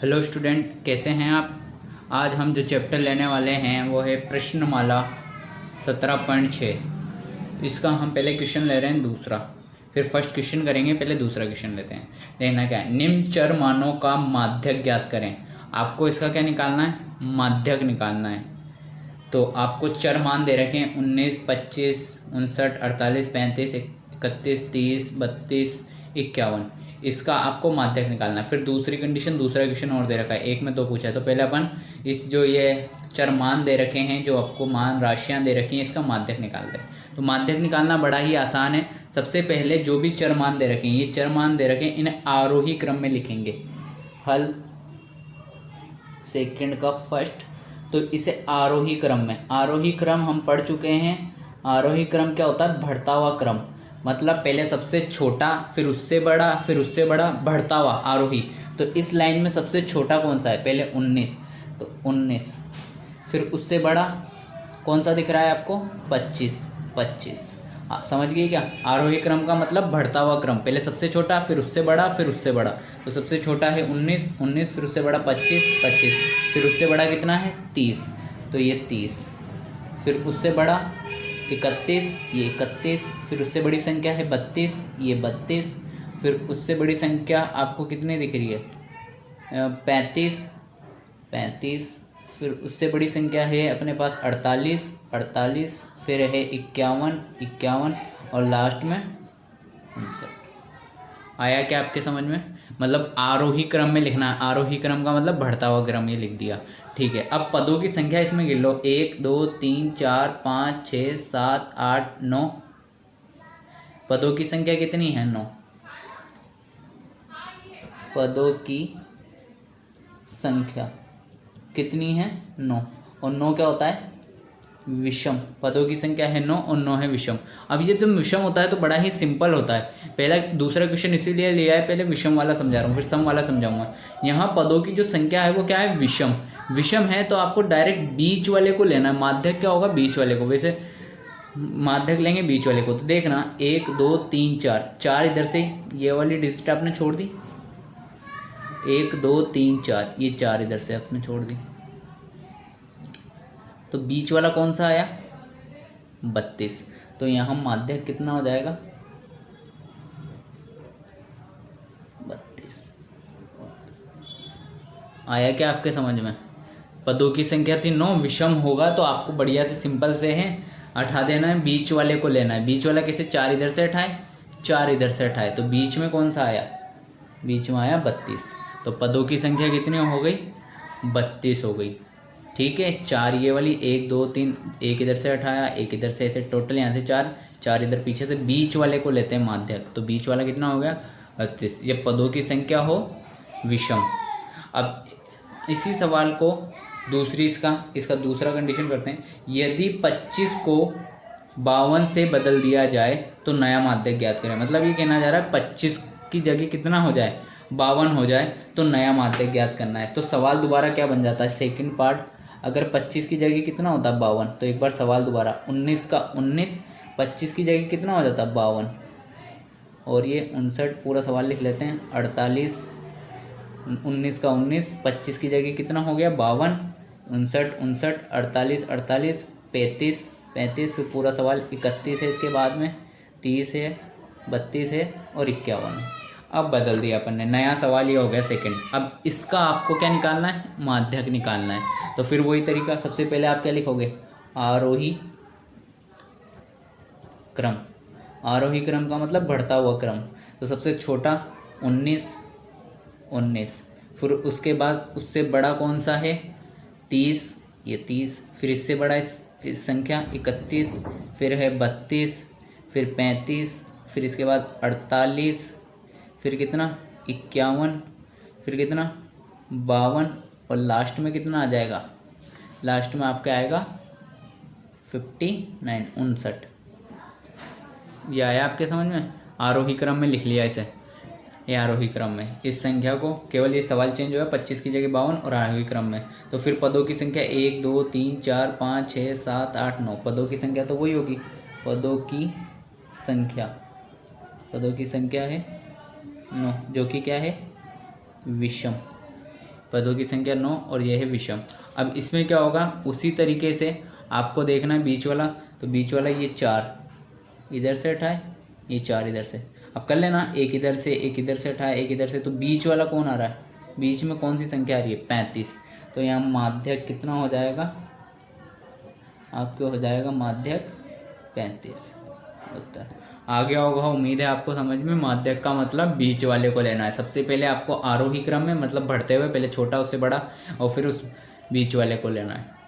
Hello student, कैसे हैं आप। आज हम जो चैप्टर लेने वाले हैं वो है प्रश्नमाला 17.6। इसका हम पहले क्वेश्चन ले रहे हैं दूसरा, फिर फर्स्ट क्वेश्चन करेंगे, पहले दूसरा क्वेश्चन लेते हैं। लेना क्या है, निम्न चर मानों का माध्यक ज्ञात करें। आपको इसका क्या निकालना है, माध्यक निकालना है। तो आपको चर मान दे रखे हैं 19, 25, 59, 48, 35, 31, 30, 32, 51। इसका आपको माध्यक निकालना है। फिर दूसरी कंडीशन, दूसरा क्वेश्चन और दे रखा है, एक में दो पूछा है। तो पहले अपन इस जो ये चर मान दे रखे हैं, जो आपको मान राशियां दे रखी हैं, इसका माध्यक निकालते हैं। तो माध्यक निकालना बड़ा ही आसान है। सबसे पहले जो भी चर मान दे रखे हैं, ये चर मान दे रखे हैं, इन्हें आरोही क्रम में लिखेंगे। हल सेकंड का फर्स्ट, तो इसे आरोही क्रम में, आरोही क्रम हम पढ़ चुके हैं। आरोही क्रम क्या होता है, बढ़ता हुआ क्रम। मतलब पहले सबसे छोटा, फिर उससे बड़ा, फिर उससे बड़ा, बढ़ता हुआ आरोही। तो इस लाइन में सबसे छोटा कौन सा है, पहले 19, तो 19। फिर उससे बड़ा कौन सा दिख रहा है आपको, 25, 25। समझ गए क्या। आरोही क्रम का मतलब बढ़ता हुआ क्रम, पहले सबसे छोटा, फिर उससे बड़ा, फिर उससे बड़ा। तो सबसे छोटा है 19, 19, फिर उससे बड़ा 25, 25, फिर उससे बड़ा कितना है 30, तो ये 30। फिर उससे बड़ा 31, ये 31। फिर उससे बड़ी संख्या है 32, ये 32। फिर उससे बड़ी संख्या आपको कितनी दिख रही है, 35, 35। फिर उससे बड़ी संख्या है अपने पास 48, 48। फिर है 51, 51, और लास्ट में 59। आया क्या आपके समझ में। मतलब आरोही क्रम में लिखना है। आरोही क्रम का मतलब बढ़ता हुआ क्रम, ये लिख दिया। ठीक है, अब पदों की संख्या इसमें गिन लो, 1, 2, 3, 4, 5, 6, 7, 8, 9। पदों की संख्या कितनी है, 9। पदों की संख्या कितनी है, 9। और 9 क्या होता है, विषम। पदों की संख्या है 9 और 9 है विषम। अब ये जब विषम होता है तो बड़ा ही सिंपल होता है। पहला दूसरा क्वेश्चन इसीलिए लिया है, पहले विषम वाला समझा रहा हूँ, फिर सम वाला समझाऊंगा। यहाँ पदों की जो संख्या है वो क्या है, विषम। विषम है तो आपको डायरेक्ट बीच वाले को लेना है। माध्यक क्या होगा, बीच वाले को। वैसे माध्यक लेंगे बीच वाले को। तो देखना 1, 2, 3, 4, 4 इधर से, ये वाली डिजिट आपने छोड़ दी। 1, 2, 3, 4, ये 4 इधर से आपने छोड़ दी। तो बीच वाला कौन सा आया, 32। तो यहाँ माध्यक कितना हो जाएगा, 32। आया क्या आपके समझ में। पदों की संख्या थी 9, विषम होगा तो आपको बढ़िया से सिंपल से है, हटा देना है, बीच वाले को लेना है। बीच वाला कैसे, 4 इधर से हटाए, 4 इधर से हटाए, तो बीच में कौन सा आया, बीच में आया 32। तो पदों की संख्या कितनी हो गई, 32 हो गई। ठीक है, 4 ये वाली, 1, 2, 3, एक इधर से हटाया, एक इधर से, ऐसे टोटल यहाँ से 4, 4 इधर पीछे से, बीच वाले को लेते हैं माध्यक। तो बीच वाला कितना हो गया, 32। ये पदों की संख्या हो विषम। अब इसी सवाल को दूसरी इसका दूसरा कंडीशन करते हैं। यदि 25 को 52 से बदल दिया जाए तो नया माध्यक ज्ञात करें। मतलब ये कहना जा रहा है 25 की जगह कितना हो जाए, 52 हो जाए तो नया माध्यक ज्ञात करना है। तो सवाल दोबारा क्या बन जाता है, सेकंड पार्ट। अगर 25 की जगह कितना होता है, 52, तो एक बार सवाल दोबारा, 19 का 19, 25 की जगह कितना हो जाता है, 52, और ये 59। पूरा सवाल लिख लेते हैं, 48, 19 का 19, 25 की जगह कितना हो गया, 52, 59, 59, 48, 48, 35, 35। फिर पूरा सवाल 31 है, इसके बाद में 30 है, 32 है और 51 है। अब बदल दिया अपन ने, नया सवाल ये हो गया सेकंड। अब इसका आपको क्या निकालना है, माध्यक निकालना है। तो फिर वही तरीका, सबसे पहले आप क्या लिखोगे, आरोही क्रम। आरोही क्रम का मतलब बढ़ता हुआ क्रम। तो सबसे छोटा 19, 19। फिर उसके बाद उससे बड़ा कौन सा है, 30, ये 30। फिर इससे बड़ा इस संख्या 31, फिर है 32, फिर 35, फिर इसके बाद 48, फिर कितना 51, फिर कितना 52, और लास्ट में कितना आ जाएगा, लास्ट में आपका आएगा 59, 59। ये आया आपके समझ में। आरोही क्रम में लिख लिया इसे, ये आरोही क्रम में। इस संख्या को केवल ये सवाल चेंज हुआ, 25 की जगह 52 और आरोही क्रम में। तो फिर पदों की संख्या 1, 2, 3, 4, 5, 6, 7, 8, 9। पदों की संख्या तो वही होगी, पदों की संख्या, पदों की संख्या है 9, जो कि क्या है, विषम। पदों की संख्या 9 और ये है विषम। अब इसमें क्या होगा, उसी तरीके से आपको देखना है बीच वाला, तो बीच वाला ये 4 इधर से उठाए, ये 4 इधर से। अब कर लेना, एक इधर से, एक इधर से उठाए, एक इधर से, तो बीच वाला कौन आ रहा है, बीच में कौन सी संख्या आ रही है, 35। तो यहाँ माध्यक कितना हो जाएगा आपके, हो जाएगा माध्यक 35 उत्तर। आ गया होगा उम्मीद है आपको समझ में। माध्यक का मतलब बीच वाले को लेना है। सबसे पहले आपको आरोही क्रम में मतलब बढ़ते हुए, पहले छोटा उससे बड़ा और फिर उस बीच वाले को लेना है।